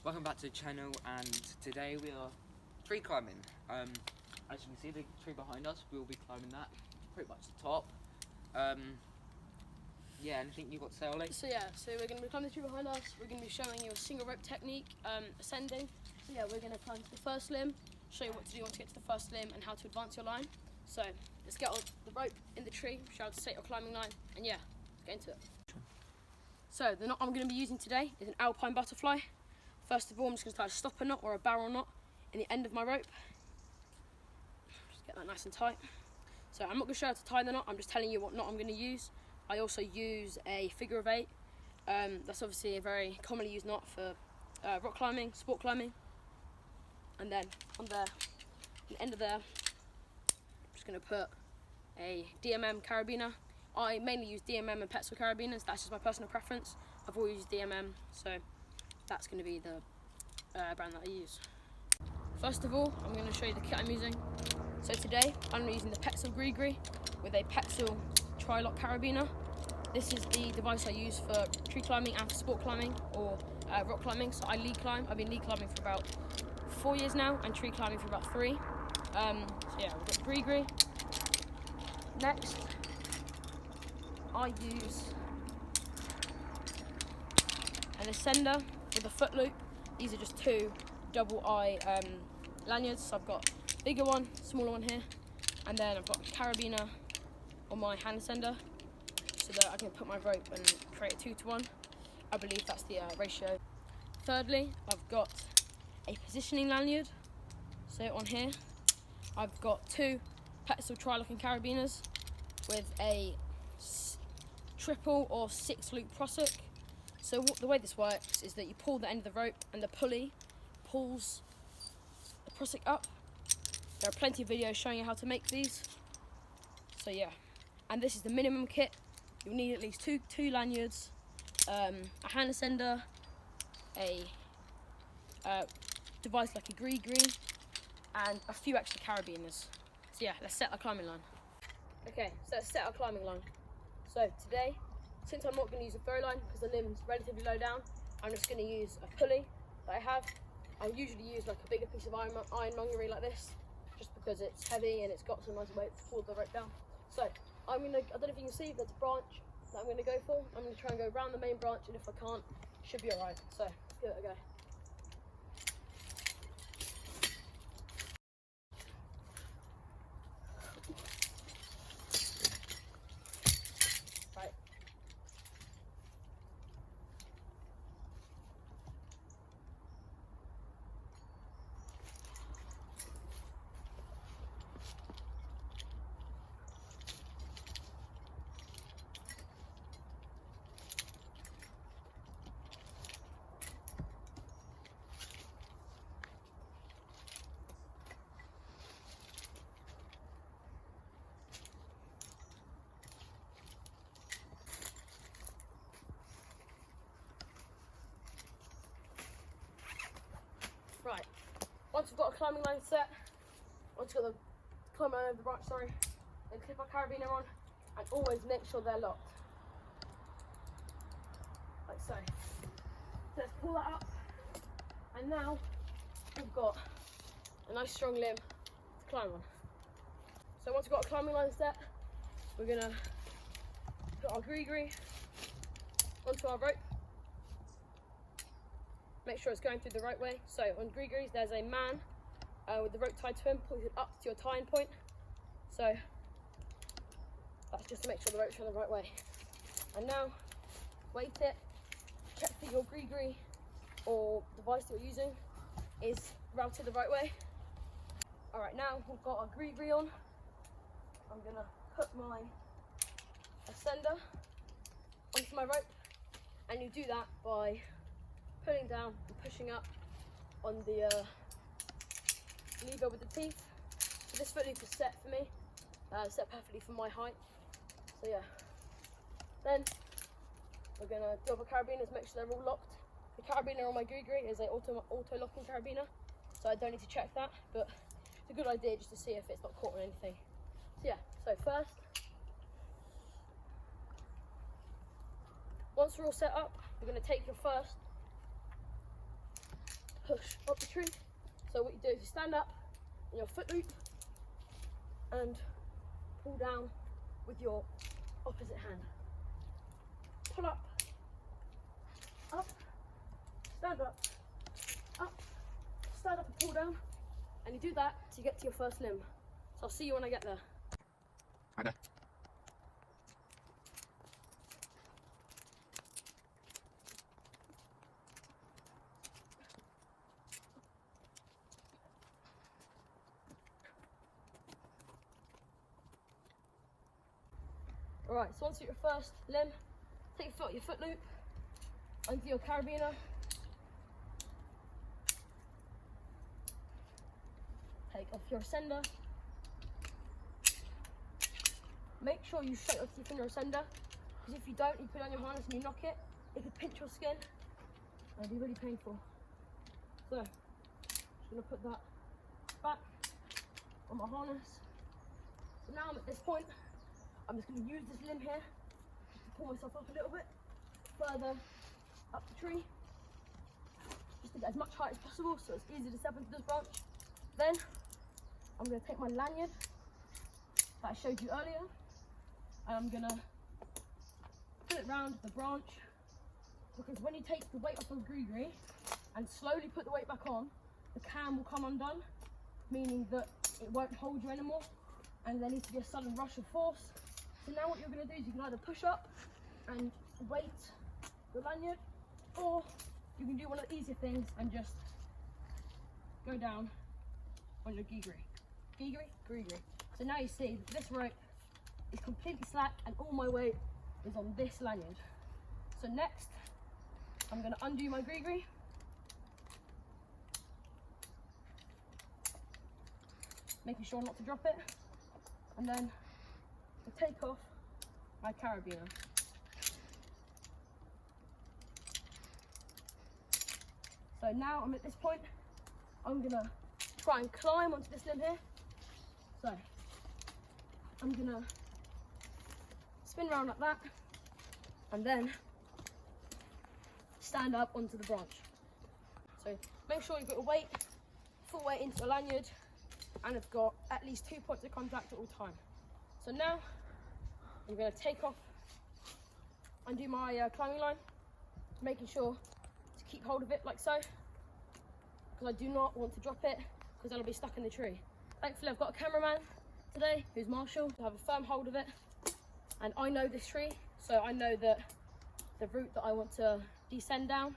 Welcome back to the channel, and today we are tree climbing. As you can see, the tree behind us, we'll be climbing that pretty much the top. Yeah, anything you got to say, Ollie? So we're going to be climbing the tree behind us. We're going to be showing you a single rope technique, ascending. So yeah, we're going to climb to the first limb, show you what to do once you get to the first limb and how to advance your line. So let's get on the rope in the tree, show how to set your climbing line, and yeah, let's get into it. So the knot I'm going to be using today is an Alpine Butterfly. First of all, I'm just going to tie a stopper knot or a barrel knot in the end of my rope. Just get that nice and tight. So I'm not going to show you how to tie the knot, I'm just telling you what knot I'm going to use. I also use a figure of 8. That's obviously a very commonly used knot for rock climbing, sport climbing. And then on the end of there, I'm just going to put a DMM carabiner. I mainly use DMM and Petzl carabiners, that's just my personal preference. I've always used DMM, so that's going to be the brand that I use. First of all, I'm going to show you the kit I'm using. So today, I'm using the Petzl Gree with a Petzl tri-lock carabiner. This is the device I use for tree climbing and for sport climbing or rock climbing. So I lead climb. I've been lead climbing for about 4 years now and tree climbing for about 3. So yeah, we've got Gree. Next, I use an ascender with a foot loop. These are just 2 double eye lanyards. So I've got a bigger one, smaller one here, and then I've got a carabiner on my hand ascender so that I can put my rope and create a 2-to-1. I believe that's the ratio. Thirdly, I've got a positioning lanyard. So on here, I've got 2 Petzl tri-locking carabiners with a triple or 6-loop prusik. So the way this works is that you pull the end of the rope and the pulley pulls the prusik up. There are plenty of videos showing you how to make these. So yeah, and this is the minimum kit. You'll need at least two lanyards, a hand ascender, a device like a Gree, and a few extra carabiners. So yeah, let's set our climbing line. Okay, so let's set our climbing line. So today, since I'm not going to use a throw line because the limb's relatively low down, I'm just going to use a pulley that I have. I usually use like a bigger piece of ironmongery like this, just because it's heavy and it's got some nice weight to pull the rope down. So I don't know if you can see, there's a branch that I'm going to go for. I'm going to try and go around the main branch, and if I can't, it should be alright. So let's give it a go. Right, once we've got a climbing line set, once we've got the climbing line over the branch, then clip our carabiner on and always make sure they're locked. Like so. So let's pull that up, and now we've got a nice strong limb to climb on. So once we've got a climbing line set, we're going to put our Gree onto our rope. Make sure it's going through the right way. So on Gree, there's a man with the rope tied to him, pulls it up to your tying point. So that's just to make sure the rope's going the right way. And now, weight it, check that your Gree or device that you're using is routed the right way. Alright, now we've got our Gree on. I'm going to put my ascender onto my rope, and you do that by pulling down and pushing up on the lever with the teeth. So this foot loop is set for me, set perfectly for my height. So yeah, then we're going to do up our carabiners, make sure they're all locked. The carabiner on my Gree is an auto-locking carabiner, so I don't need to check that, but it's a good idea just to see if it's not caught on anything. So yeah, so first, once we're all set up, we're going to take your first push up the tree. So what you do is you stand up in your foot loop and pull down with your opposite hand. Pull up, up, stand up, stand up and pull down. And you do that to get to your first limb. So I'll see you when I get there. Okay. Alright, so once you're at your first limb, take your foot loop, onto your carabiner. Take off your ascender. Make sure you straight off your ascender, because if you don't, you put on your harness and you knock it, it could pinch your skin and it'd be really painful. So, just gonna put that back on my harness. So now I'm at this point, I'm just gonna use this limb here to pull myself up a little bit further up the tree, just to get as much height as possible so it's easy to step into this branch. Then, I'm going to take my lanyard that I showed you earlier, and I'm going to put it round the branch, because when you take the weight off of Grigri and slowly put the weight back on, the cam will come undone, meaning that it won't hold you anymore, and there needs to be a sudden rush of force. So now what you're going to do is you can either push up and weight your lanyard, or you can do one of the easier things and just go down on your Grigri. So now you see that this rope is completely slack and all my weight is on this lanyard. So next, I'm going to undo my Grigri. Making sure not to drop it. And then I take off my carabiner. So now I'm at this point, I'm going to try and climb onto this limb here. So I'm gonna spin around like that and then stand up onto the branch. So make sure you've got your weight, full weight into the lanyard, and it's got at least 2 points of contact at all time. So now I'm gonna take off, undo my climbing line, making sure to keep hold of it like so, because I do not want to drop it, because then I'll be stuck in the tree. Thankfully I've got a cameraman today who's Marshall to have a firm hold of it, and I know this tree, so I know that the route that I want to descend down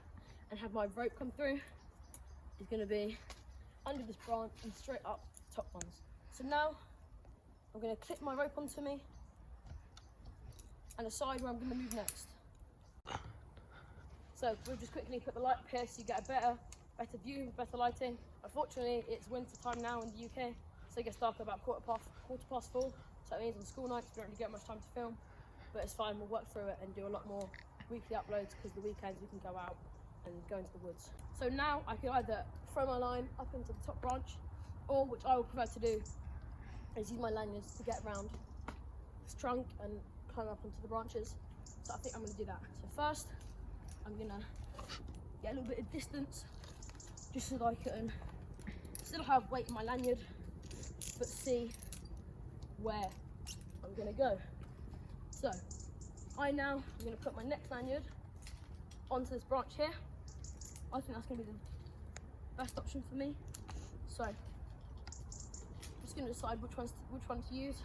and have my rope come through is going to be under this branch and straight up the top ones. So now I'm going to clip my rope onto me and decide where I'm going to move next. So we'll just quickly put the light up here so you get a better view, better lighting. Unfortunately, it's winter time now in the UK, so it gets dark about quarter past 4. So it means on school nights we don't really get much time to film, but it's fine. We'll work through it and do a lot more weekly uploads, because the weekends we can go out and go into the woods. So now I can either throw my line up into the top branch, or which I would prefer to do is use my lanyards to get around this trunk and climb up onto the branches. So I think I'm going to do that. So first, I'm going to get a little bit of distance, just so that I can still have weight in my lanyard, but see where I'm going to go. So I'm going to put my next lanyard onto this branch here. I think that's going to be the best option for me. So I'm just going to decide which one to use.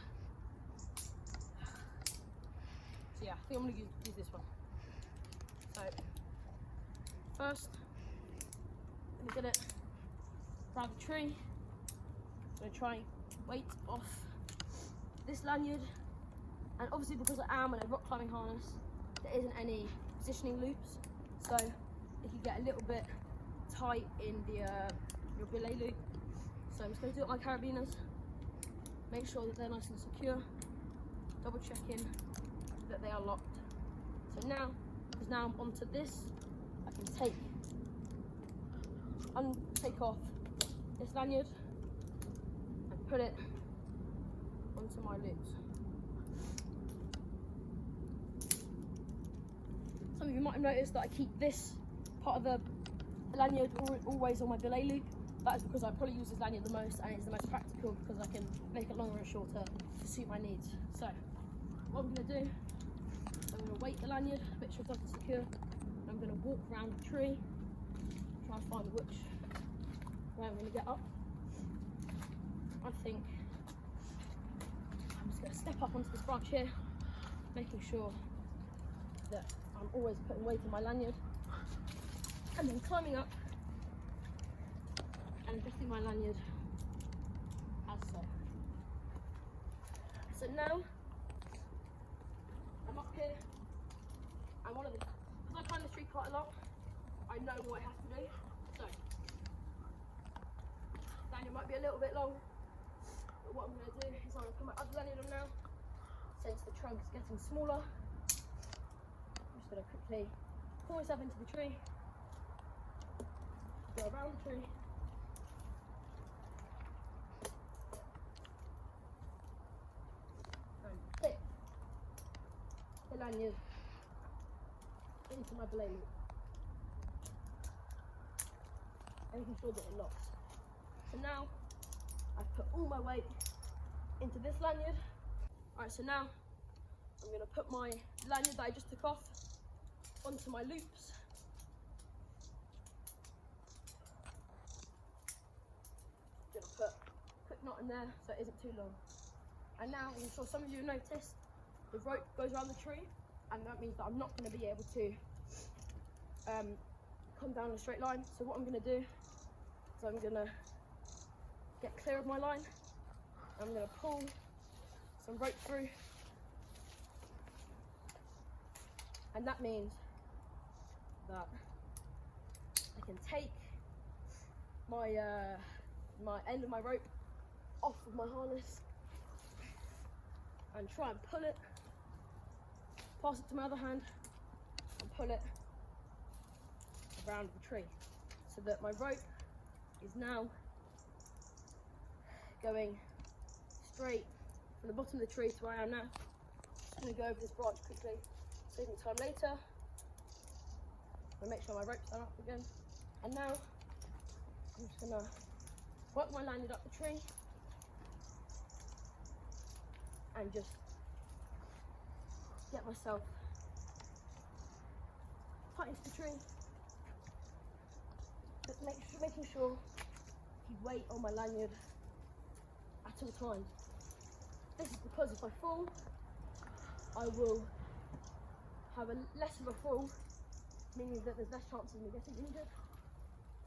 So yeah, I think I'm going to use this one. So first, I'm going to get it around the tree. I'm going to try and weight off this lanyard, and obviously because I am in a rock climbing harness, there isn't any positioning loops, so it can get a little bit tight in the your belay loop. So I'm just going to do it with my carabiners, make sure that they're nice and secure, double checking that they are locked. So now, because now I'm onto this, I can take off this lanyard and put it onto my loops. Some of you might have noticed that I keep this part of the lanyard always on my belay loop. That is because I probably use this lanyard the most, and it's the most practical because I can make it longer and shorter to suit my needs. So what I'm going to do, I'm going to weight the lanyard, make sure it's nice and secure. I'm going to walk around the tree, try and find which way I'm going to get up. I think I'm just going to step up onto this branch here, making sure that I'm always putting weight on my lanyard, and then climbing up and adjusting my lanyard as so. So now I'm up here, and because I climb this tree quite a lot, I know what I have to do. So lanyard might be a little bit long, but what I'm going to do is I'm going to put my other lanyard on now. Since the trunk is getting smaller, I'm just going to quickly pull myself into the tree, go around the tree, and clip the lanyard into my belay loop, making sure that it locks. So now I've put all my weight into this lanyard. Alright, so now I'm going to put my lanyard that I just took off onto my loops. I'm going to put a quick knot in there so it isn't too long. And now, I'm sure some of you have noticed, the rope goes around the tree, and that means that I'm not going to be able to come down a straight line. So what I'm going to do is I'm going to get clear of my line. I'm going to pull some rope through, and that means that I can take my my end of my rope off of my harness and try and pull it, pass it to my other hand and pull it around the tree, so that my rope is now going straight from the bottom of the tree to where I am now. Just going to go over this branch quickly, save me time later. I'm going to make sure my rope's done up again. And now I'm just going to work my lanyard up the tree and just get myself tight into the tree. But making sure I keep weight on my lanyard at all times. This is because if I fall, I will have less of a fall, meaning that there's less chance of me getting injured.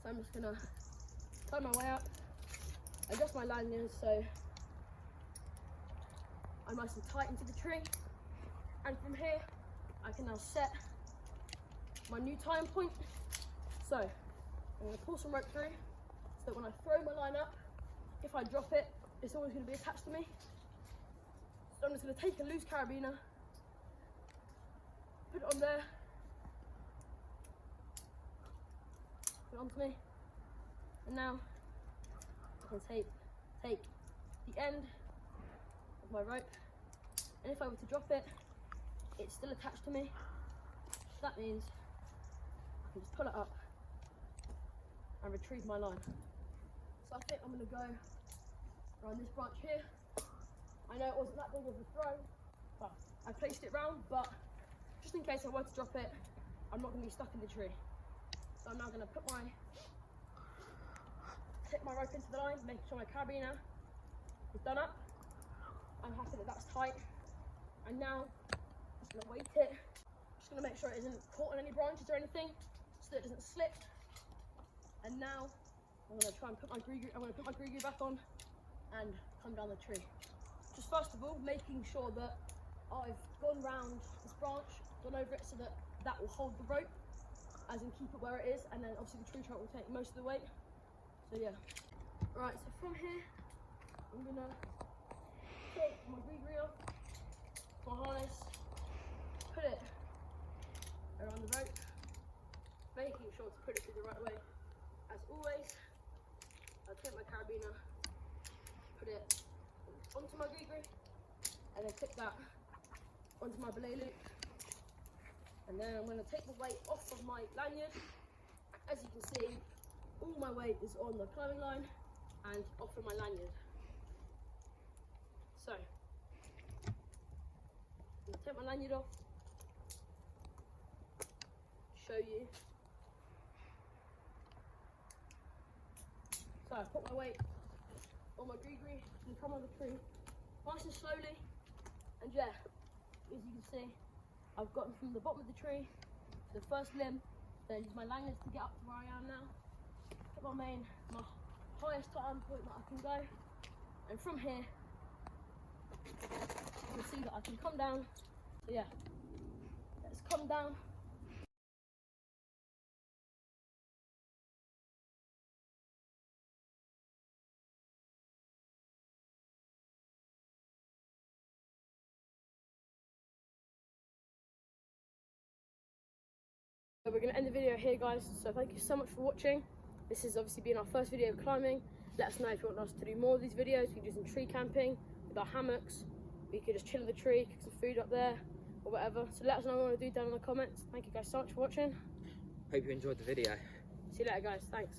So I'm just going to climb my way up, adjust my lanyard so I'm nice and tight into the tree. And from here, I can now set my new tying point. So I'm going to pull some rope through so that when I throw my line up, if I drop it, it's always going to be attached to me. So I'm just going to take a loose carabiner, put it on there, put it onto me, and now I can take the end of my rope, and if I were to drop it, it's still attached to me. So that means I can just pull it up and retrieve my line. So I think I'm going to go around this branch here. I know it wasn't that big of a throw, but I placed it round, but just in case I were to drop it, I'm not going to be stuck in the tree. So I'm now going to take my rope into the line, make sure my carabiner is done up. I'm happy that that's tight. And now I'm just going to weight it. Just going to make sure it isn't caught on any branches or anything, so that it doesn't slip. And now I'm going to try and put my gree back on and come down the tree. Just first of all, making sure that I've gone round this branch, gone over it so that that will hold the rope, as in keep it where it is, and then obviously the tree trunk will take most of the weight. So yeah. Right, so from here, I'm gonna take my gree off, my harness, put it around the rope, making sure to put it through the right way. As always, I'll take my carabiner, put it onto my gree, and then clip that onto my belay loop. And then I'm going to take the weight off of my lanyard as you can see, all my weight is on the climbing line and off of my lanyard. So, I'm going to take my lanyard off, show you. So I put my weight on my gree and come on the tree, nice and slowly, and yeah, as you can see, I've gotten from the bottom of the tree to the first limb, then use my lanyards to get up to where I am now, get my highest time point that I can go, and from here, you can see that I can come down. So yeah, let's come down. So we're going to end the video here, guys, so thank you so much for watching. This has obviously been our first video of climbing. Let us know if you want us to do more of these videos. We can do some tree camping with our hammocks. We could just chill in the tree, cook some food up there, or whatever. So let us know what you want to do down in the comments. Thank you guys so much for watching. Hope you enjoyed the video. See you later, guys. Thanks.